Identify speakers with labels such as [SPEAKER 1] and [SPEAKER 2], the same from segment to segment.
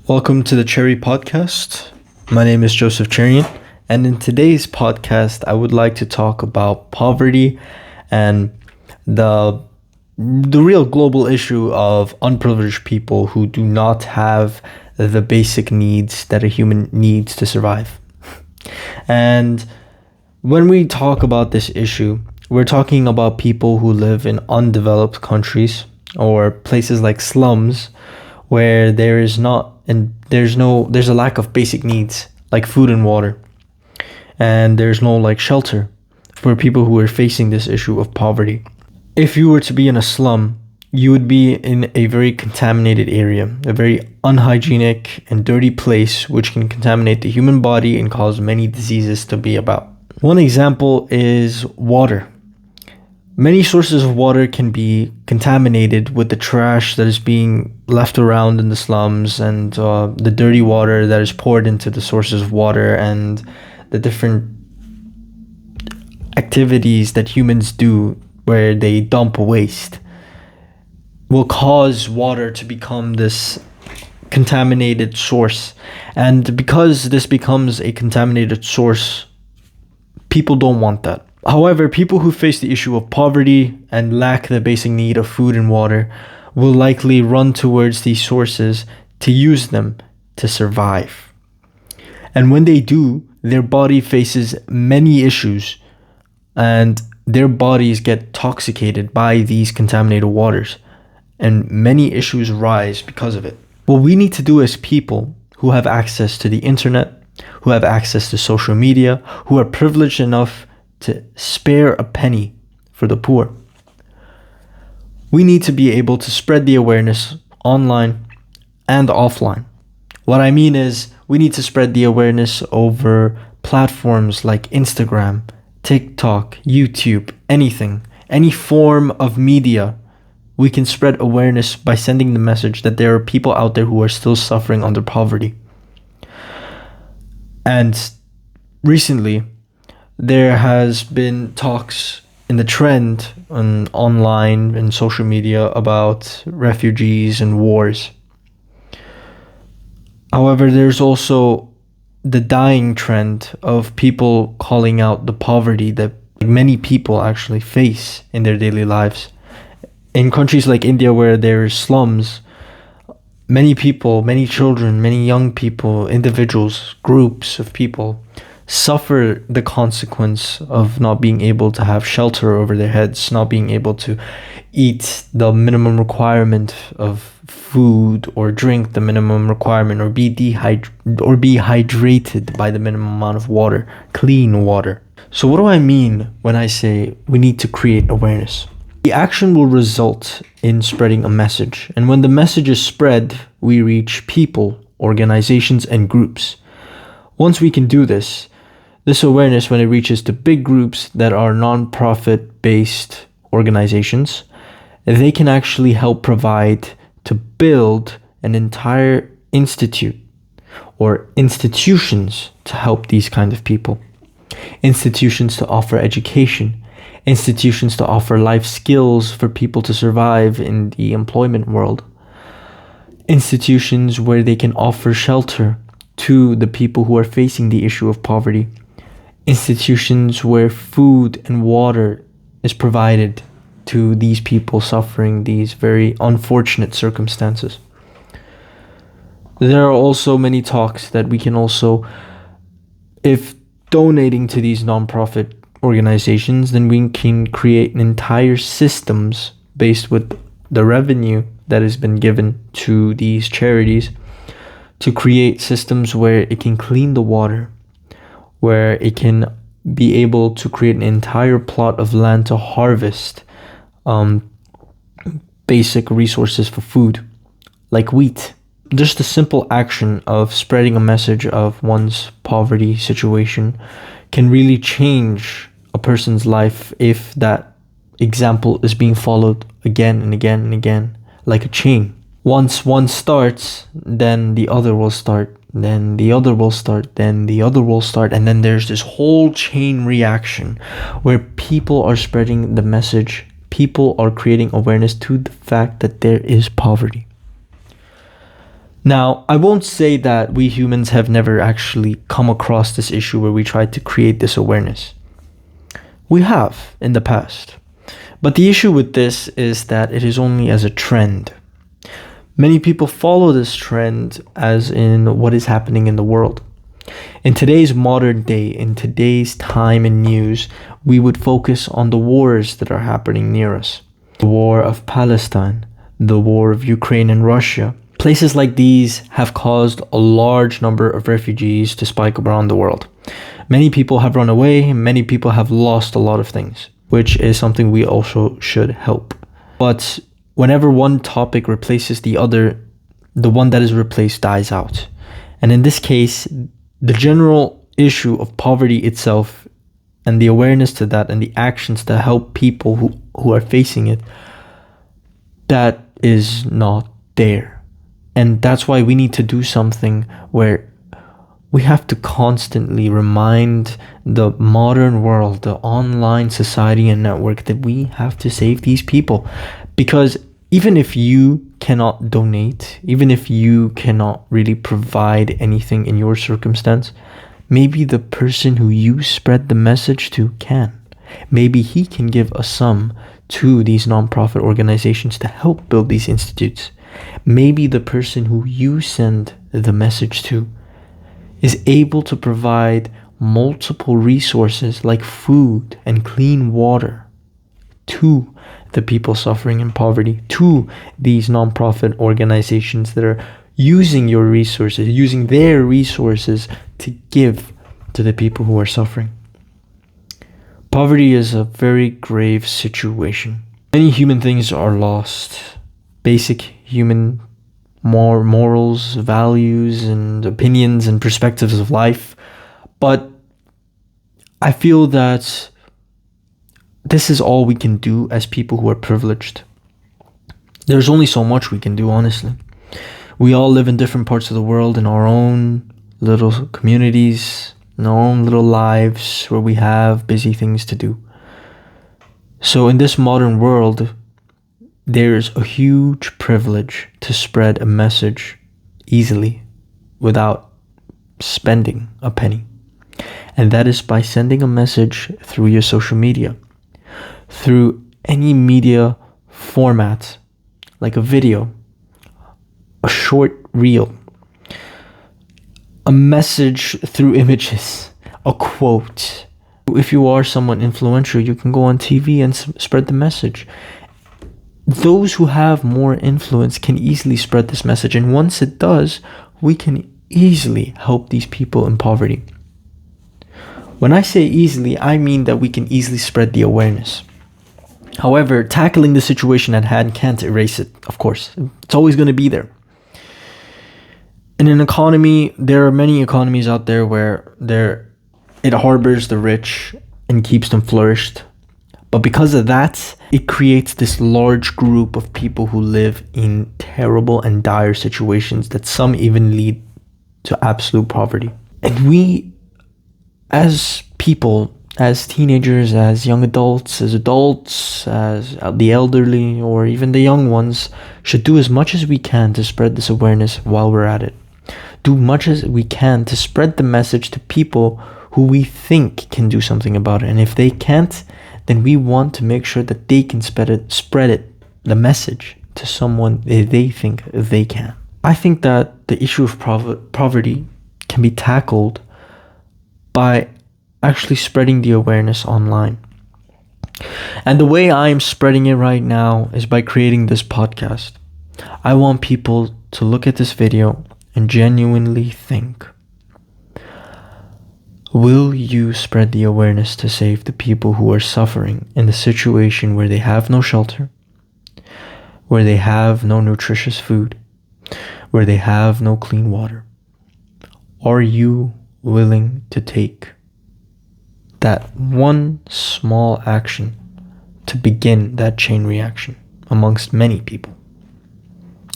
[SPEAKER 1] Welcome to the Cherry Podcast. My name is Joseph Cherian, and in today's podcast, I would like to talk about poverty and the real global issue of unprivileged people who do not have the basic needs that a human needs to survive. And when we talk about this issue, we're talking about people who live in undeveloped countries or places like slums where there's a lack of basic needs like food and water, and there's no like shelter for people who are facing this issue of poverty. If you were to be in a slum, you would be in a very contaminated area, a very unhygienic and dirty place which can contaminate the human body and cause many diseases to be about. One example is water. Many sources of water can be contaminated with the trash that is being left around in the slums and the dirty water that is poured into the sources of water and the different activities that humans do where they dump waste will cause water to become this contaminated source. And because this becomes a contaminated source, people don't want that. However, people who face the issue of poverty and lack the basic need of food and water will likely run towards these sources to use them to survive. And when they do, their body faces many issues and their bodies get intoxicated by these contaminated waters, and many issues rise because of it. What we need to do as people who have access to the internet, who have access to social media, who are privileged enough to spare a penny for the poor, we need to be able to spread the awareness online and offline. What I mean is, we need to spread the awareness over platforms like Instagram, TikTok, YouTube, anything, any form of media. We can spread awareness by sending the message that there are people out there who are still suffering under poverty. And recently, there has been talks in the trend on online and social media about refugees and wars. However, there's also the dying trend of people calling out the poverty that many people actually face in their daily lives. In countries like India, where there's slums, many people, many children, many young people, individuals, groups of people suffer the consequence of not being able to have shelter over their heads, not being able to eat the minimum requirement of food or drink the minimum requirement or be hydrated by the minimum amount of water, clean water. So what do I mean when I say we need to create awareness? The action will result in spreading a message, and when the message is spread, we reach people, organizations, and groups. Once we can do this awareness, when it reaches to big groups that are non-profit based organizations, they can actually help provide to build an entire institute or institutions to help these kind of people. Institutions to offer education, institutions to offer life skills for people to survive in the employment world, institutions where they can offer shelter to the people who are facing the issue of poverty, institutions where food and water is provided to these people suffering these very unfortunate circumstances. There are also many talks that we can also, if donating to these nonprofit organizations, then we can create an entire systems based with the revenue that has been given to these charities to create systems where it can clean the water, where it can be able to create an entire plot of land to harvest basic resources for food, like wheat. Just the simple action of spreading a message of one's poverty situation can really change a person's life if that example is being followed again and again and again, like a chain. Once one starts, then the other will start, then the other will start, then the other will start, and then there's this whole chain reaction where people are spreading the message, people are creating awareness to the fact that there is poverty. Now, I won't say that we humans have never actually come across this issue where we tried to create this awareness. We have in the past. But the issue with this is that it is only as a trend. Many people follow this trend as in what is happening in the world. In today's modern day, in today's time and news, we would focus on the wars that are happening near us. The war of Palestine, the war of Ukraine and Russia. Places like these have caused a large number of refugees to spike up around the world. Many people have run away, many people have lost a lot of things, which is something we also should help. But whenever one topic replaces the other, the one that is replaced dies out. And in this case, the general issue of poverty itself and the awareness to that and the actions to help people who are facing it, that is not there. And that's why we need to do something where we have to constantly remind the modern world, the online society and network, that we have to save these people. Because even if you cannot donate, even if you cannot really provide anything in your circumstance, maybe the person who you spread the message to can. Maybe he can give a sum to these nonprofit organizations to help build these institutes. Maybe the person who you send the message to is able to provide multiple resources like food and clean water to the people suffering in poverty, to these nonprofit organizations that are using your resources, using their resources to give to the people who are suffering. Poverty is a very grave situation. Many human things are lost. Basic human morals, values, and opinions and perspectives of life. But I feel that this is all we can do as people who are privileged. There's only so much we can do, honestly. We all live in different parts of the world in our own little communities, in our own little lives where we have busy things to do. So in this modern world, there's a huge privilege to spread a message easily without spending a penny. And that is by sending a message through your social media, through any media format, like a video, a short reel, a message through images, a quote. If you are someone influential, you can go on TV and spread the message. Those who have more influence can easily spread this message, and once it does, we can easily help these people in poverty. When I say easily, I mean that we can easily spread the awareness. However, tackling the situation at hand can't erase it, of course. It's always going to be there. In an economy, there are many economies out there where it harbors the rich and keeps them flourished. But because of that, it creates this large group of people who live in terrible and dire situations that some even lead to absolute poverty. And we, as people, as teenagers, as young adults, as the elderly, or even the young ones, should do as much as we can to spread this awareness while we're at it. Do much as we can to spread the message to people who we think can do something about it. And if they can't, then we want to make sure that they can spread it, the message, to someone they think they can. I think that the issue of poverty can be tackled by actually spreading the awareness online. And the way I am spreading it right now is by creating this podcast. I want people to look at this video and genuinely think, will you spread the awareness to save the people who are suffering in the situation where they have no shelter, where they have no nutritious food, where they have no clean water? Are you willing to take that one small action to begin that chain reaction amongst many people?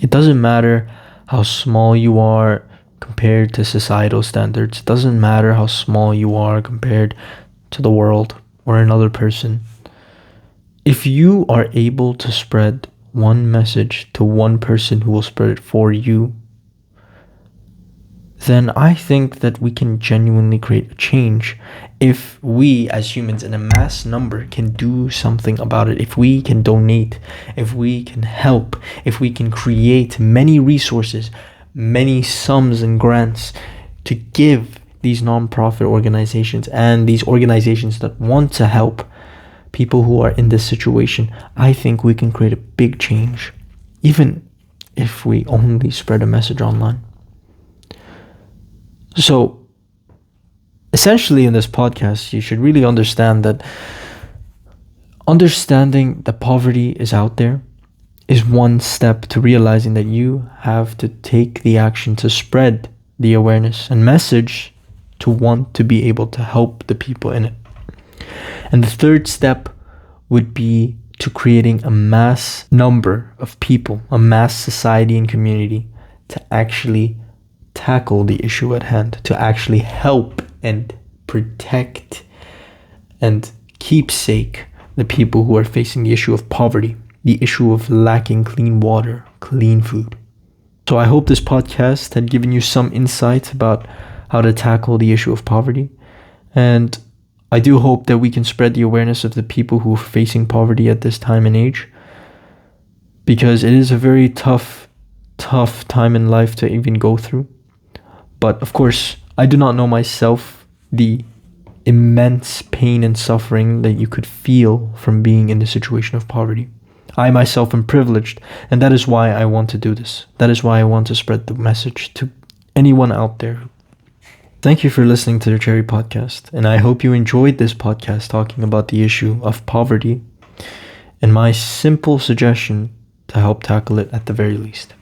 [SPEAKER 1] It doesn't matter how small you are compared to societal standards. It doesn't matter how small you are compared to the world or another person. If you are able to spread one message to one person who will spread it for you, then I think that we can genuinely create a change if we as humans in a mass number can do something about it. If we can donate, if we can help, if we can create many resources, many sums and grants to give these non-profit organizations and these organizations that want to help people who are in this situation, I think we can create a big change, even if we only spread a message online. So, essentially, in this podcast, you should really understand that understanding that poverty is out there is one step to realizing that you have to take the action to spread the awareness and message to want to be able to help the people in it. And the third step would be to creating a mass number of people, a mass society and community to actually tackle the issue at hand, to actually help and protect and keepsake the people who are facing the issue of poverty, the issue of lacking clean water, clean food. So I hope this podcast had given you some insight about how to tackle the issue of poverty. And I do hope that we can spread the awareness of the people who are facing poverty at this time and age, because it is a very tough time in life to even go through. But of course, I do not know myself the immense pain and suffering that you could feel from being in the situation of poverty. I myself am privileged, and that is why I want to do this. That is why I want to spread the message to anyone out there. Thank you for listening to the Cherry Podcast, and I hope you enjoyed this podcast talking about the issue of poverty and my simple suggestion to help tackle it at the very least.